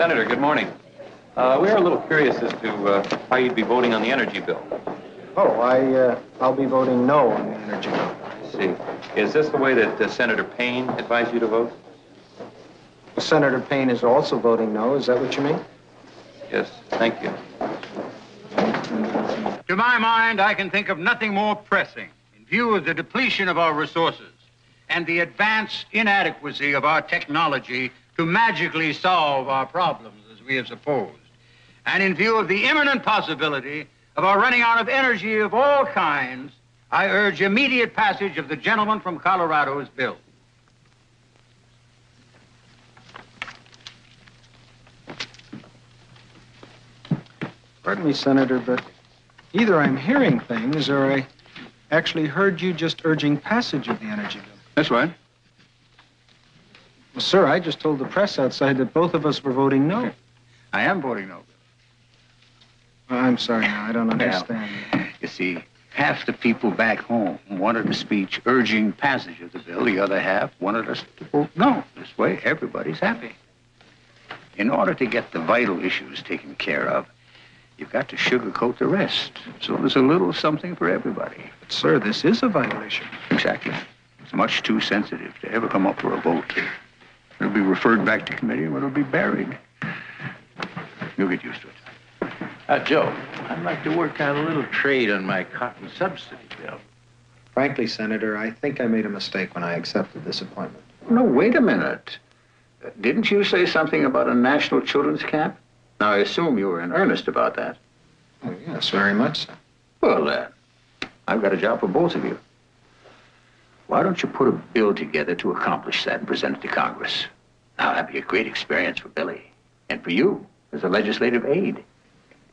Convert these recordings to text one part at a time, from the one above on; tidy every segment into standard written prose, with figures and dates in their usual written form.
Senator, good morning. We're a little curious as to how you'd be voting on the energy bill. Oh, I'll be voting no on the energy bill. I see. Is this the way that Senator Payne advised you to vote? Well, Senator Payne is also voting no. Is that what you mean? Yes, thank you. To my mind, I can think of nothing more pressing in view of the depletion of our resources and the advanced inadequacy of our technology to magically solve our problems as we have supposed, and in view of the imminent possibility of our running out of energy of all kinds, I urge immediate passage of the gentleman from Colorado's bill. Pardon me, Senator, but either I'm hearing things or I actually heard you just urging passage of the energy bill. That's right. Well, sir, I just told the press outside that both of us were voting no. I am voting no. I'm sorry, now, I don't understand. Well, you see, half the people back home wanted a speech urging passage of the bill. The other half wanted us to vote no. This way, everybody's happy. In order to get the vital issues taken care of, you've got to sugarcoat the rest. So there's a little something for everybody. But, sir, this is a vital issue. Exactly. It's much too sensitive to ever come up for a vote. It'll be referred back to committee or it'll be buried. You'll get used to it. Joe, I'd like to work out a little trade on my cotton subsidy bill. Frankly, Senator, I think I made a mistake when I accepted this appointment. No, wait a minute. Didn't you say something about a national children's camp? Now, I assume you were in earnest about that. Oh, yes, very much so. Well, I've got a job for both of you. Why don't you put a bill together to accomplish that and present it to Congress? Now, that'd be a great experience for Billy and for you as a legislative aide.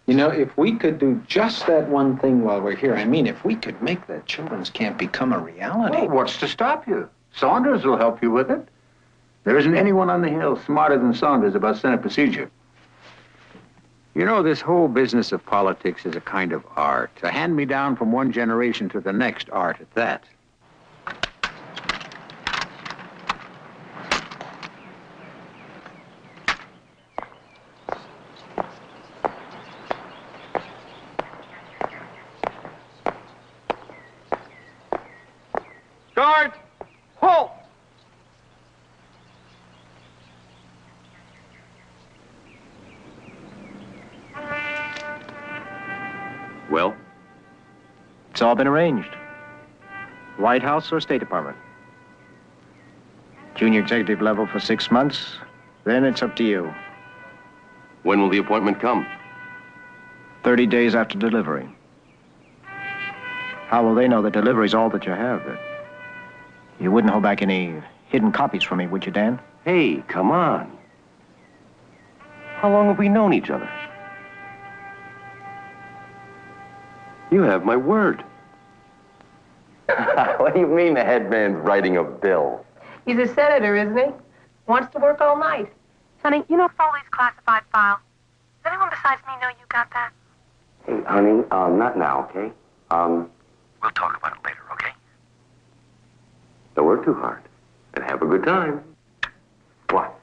You know, if we could do just that one thing while we're here, I mean, if we could make that children's camp become a reality. Well, what's to stop you? Saunders will help you with it. There isn't anyone on the Hill smarter than Saunders about Senate procedure. You know, this whole business of politics is a kind of art, a hand-me-down from one generation to the next art at that. Guard! Halt! Well? It's all been arranged. White House or State Department. Junior executive level for 6 months, then it's up to you. When will the appointment come? 30 days after delivery. How will they know that delivery's all that you have? That you wouldn't hold back any hidden copies from me, would you, Dan? Hey, come on. How long have we known each other? You have my word. What do you mean the head man's writing a bill? He's a senator, isn't he? Wants to work all night. Sonny, you know Foley's classified file. Does anyone besides me know you got that? Hey, honey, not now, okay? We'll talk about it later, okay? Don't work too hard. And have a good time. What?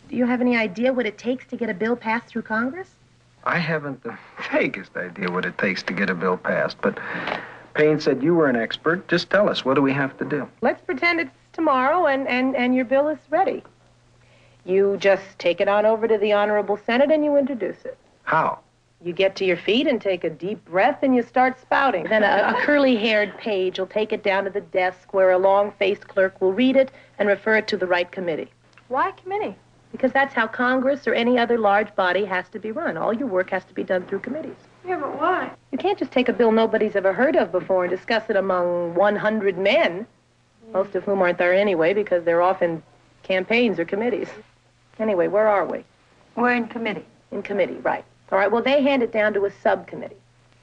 Do you have any idea what it takes to get a bill passed through Congress? I haven't the vaguest idea what it takes to get a bill passed, but Payne said you were an expert. Just tell us, what do we have to do? Let's pretend it's tomorrow and your bill is ready. You just take it on over to the Honorable Senate and you introduce it. How? You get to your feet and take a deep breath and you start spouting. Then a curly-haired page will take it down to the desk where a long-faced clerk will read it and refer it to the right committee. Why committee? Because that's how Congress or any other large body has to be run. All your work has to be done through committees. Yeah, but why? You can't just take a bill nobody's ever heard of before and discuss it among 100 men, most of whom aren't there anyway because they're off in campaigns or committees. Anyway, where are we? We're in committee. In committee, right. All right, well, they hand it down to a subcommittee.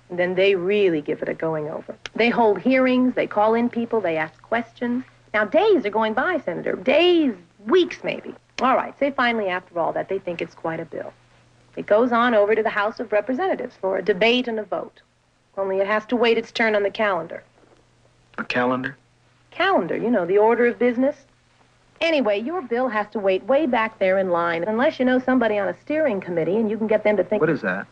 And then they really give it a going over. They hold hearings, they call in people, they ask questions. Now, days are going by, Senator. Days, weeks maybe. All right, say finally, after all that, they think it's quite a bill. It goes on over to the House of Representatives for a debate and a vote. Only it has to wait its turn on the calendar. A calendar? Calendar, you know, the order of business. Anyway, your bill has to wait way back there in line, unless you know somebody on a steering committee and you can get them to think... What is that?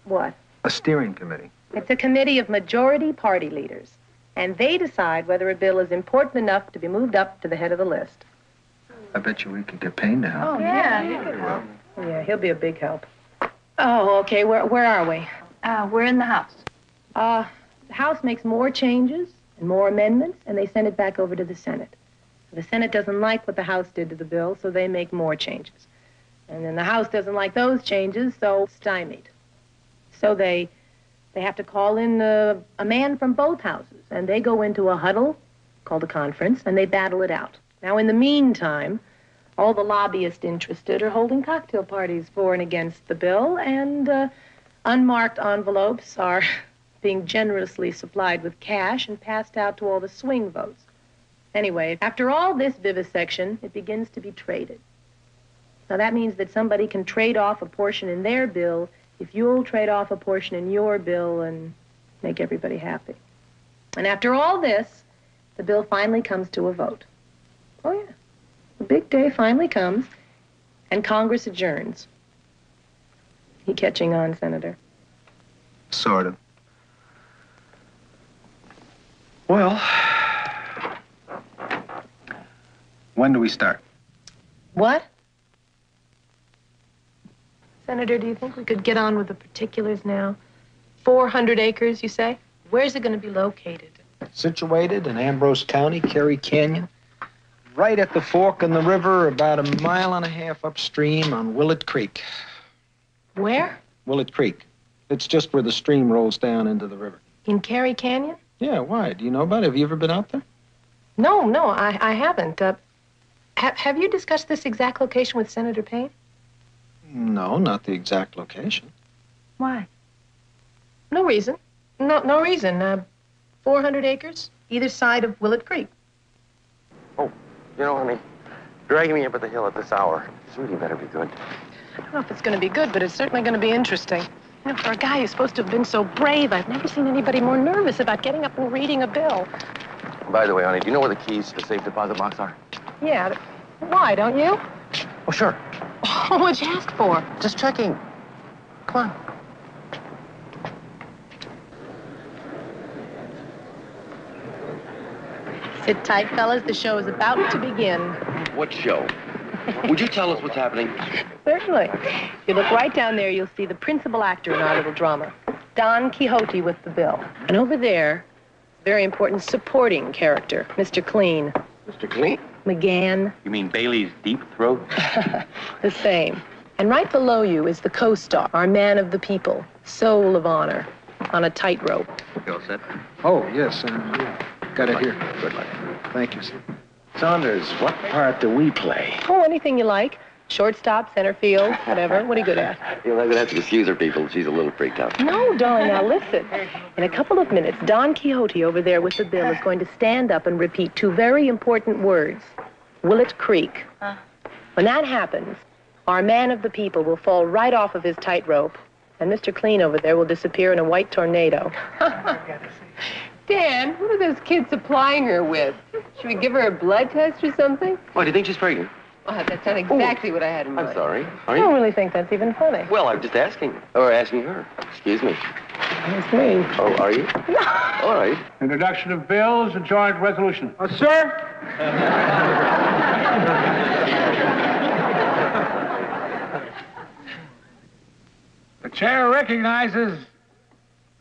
What? A steering committee. It's a committee of majority party leaders, and they decide whether a bill is important enough to be moved up to the head of the list. I bet you we could get Payne to help. Oh, yeah, he could help. Yeah, he'll be a big help. Oh, okay, where are we? We're in the house. The House makes more changes and more amendments, and they send it back over to the Senate. The Senate doesn't like what the House did to the bill, so they make more changes. And then the House doesn't like those changes, so stymied. So they have to call in a man from both houses, and they go into a huddle called a conference, and they battle it out. Now, in the meantime, all the lobbyists interested are holding cocktail parties for and against the bill, and unmarked envelopes are being generously supplied with cash and passed out to all the swing votes. Anyway, after all this vivisection, it begins to be traded. Now, that means that somebody can trade off a portion in their bill if you'll trade off a portion in your bill and make everybody happy. And after all this, the bill finally comes to a vote. Oh, yeah. The big day finally comes, and Congress adjourns. You catching on, Senator? Sort of. Well, when do we start? What? Senator, do you think we could get on with the particulars now? 400 acres, you say? Where's it going to be located? Situated in Ambrose County, Carey Canyon, right at the fork in the river, about 1.5 miles upstream on Willett Creek. Where? Willett Creek. It's just where the stream rolls down into the river. In Carey Canyon? Yeah, why? Do you know about it? Have you ever been out there? No, I haven't. Have you discussed this exact location with Senator Payne? No, not the exact location. Why? No reason. No reason. 400 acres, either side of Willett Creek. Oh, you know, honey, dragging me up at the hill at this hour, this really better be good. I don't know if it's going to be good, but it's certainly going to be interesting. You know, for a guy who's supposed to have been so brave, I've never seen anybody more nervous about getting up and reading a bill. By the way, honey, do you know where the keys to the safe deposit box are? Yeah. Why, don't you? Oh, sure. Oh, what'd you ask for? Just checking. Come on. Sit tight, fellas. The show is about to begin. What show? Would you tell us what's happening? Certainly. If you look right down there, you'll see the principal actor in our little drama, Don Quixote with the bill. And over there, very important supporting character, Mr. Clean. Mr. Clean? McGann. You mean Bailey's deep throat? The same. And right below you is the co-star, our man of the people, soul of honor, on a tightrope. You all set? Oh, yes. Got it here. Good luck. Thank you, sir. Saunders, what part do we play? Oh, anything you like. Shortstop, center field, whatever. What are you good at? You're not going to have to excuse her, people. She's a little freaked out. No, darling, now listen. In a couple of minutes, Don Quixote over there with the bill is going to stand up and repeat 2 very important words. Willett Creek. When that happens, our man of the people will fall right off of his tightrope, and Mr. Clean over there will disappear in a white tornado. Dan, what are those kids supplying her with? Should we give her a blood test or something? Why, do you think she's pregnant? Oh, that's not exactly what I had in mind. I'm sorry. Are I you? don't really think that's even funny. Well, I'm just asking. Or asking her. Excuse me. It's me. Oh, are you? All right. Introduction of bills, a joint resolution. Sir? The chair recognizes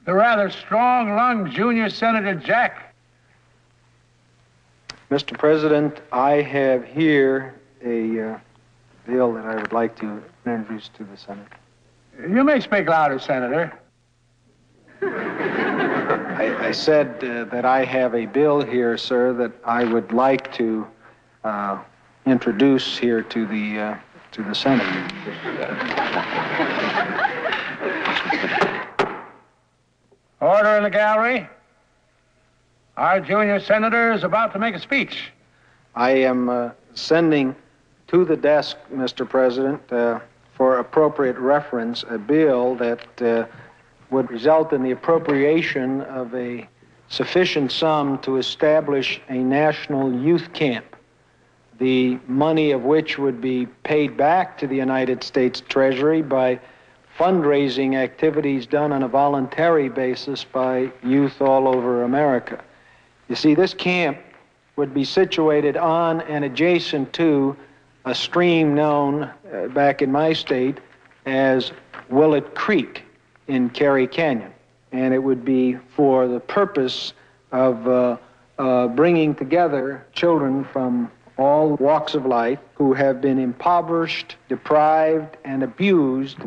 the rather strong-lunged junior Senator Jack. Mr. President, I have here a bill that I would like to introduce to the Senate. You may speak louder, Senator. I said that I have a bill here, sir, that I would like to introduce here to the Senate. Order in the gallery. Our junior senator is about to make a speech. I am sending to the desk, Mr. President, for appropriate reference, a bill that would result in the appropriation of a sufficient sum to establish a national youth camp, the money of which would be paid back to the United States Treasury by fundraising activities done on a voluntary basis by youth all over America. You see, this camp would be situated on and adjacent to a stream known back in my state as Willett Creek in Carey Canyon. And it would be for the purpose of bringing together children from all walks of life who have been impoverished, deprived, and abused